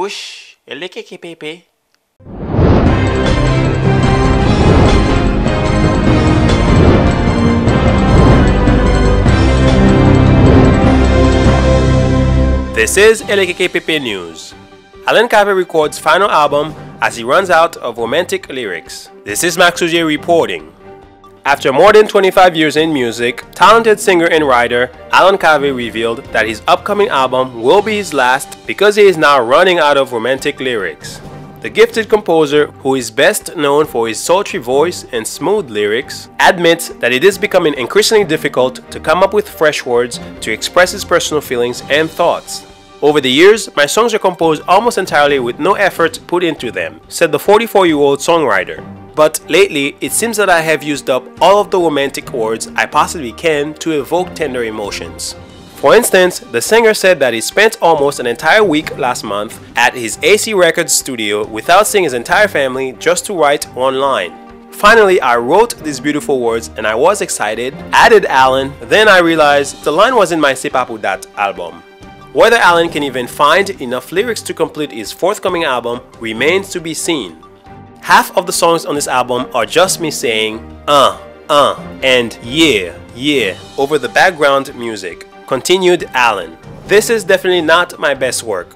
Push, pepe. This is Pepe News. Alan Cavé records final album as he runs out of romantic lyrics. This is Max Ujier reporting. After more than 25 years in music, talented singer and writer Alan Cavé revealed that his upcoming album will be his last because he is now running out of romantic lyrics. The gifted composer, who is best known for his sultry voice and smooth lyrics, admits that it is becoming increasingly difficult to come up with fresh words to express his personal feelings and thoughts. Over the years, my songs are composed almost entirely with no effort put into them, said the 44-year-old songwriter. But lately, it seems that I have used up all of the romantic words I possibly can to evoke tender emotions. For instance, the singer said that he spent almost an entire week last month at his AC Records studio without seeing his entire family just to write one line. Finally, I wrote these beautiful words and I was excited, added Alan, then I realized the line was in my C'est pas pour dat album. Whether Alan can even find enough lyrics to complete his forthcoming album remains to be seen. Half of the songs on this album are just me saying and yeah over the background music, continued Alan. This is definitely not my best work.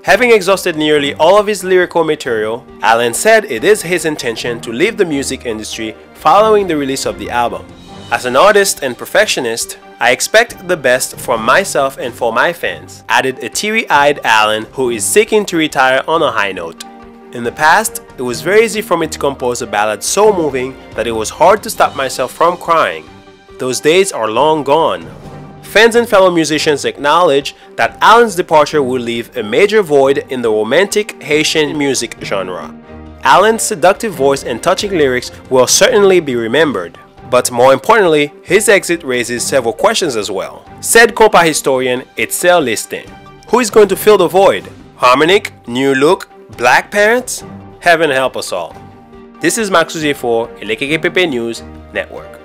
Having exhausted nearly all of his lyrical material, Alan said it is his intention to leave the music industry following the release of the album. As an artist and perfectionist, I expect the best from myself and for my fans, added a teary-eyed Alan who is seeking to retire on a high note. In the past, it was very easy for me to compose a ballad so moving that it was hard to stop myself from crying. Those days are long gone. Fans and fellow musicians acknowledge that Alan's departure will leave a major void in the romantic Haitian music genre. Alan's seductive voice and touching lyrics will certainly be remembered. But more importantly, his exit raises several questions as well, said compa historian Etzel Listin. Who is going to fill the void? Harmonic? New look? Black parents? Heaven help us all. This is Max Ujier for Pepe News Network.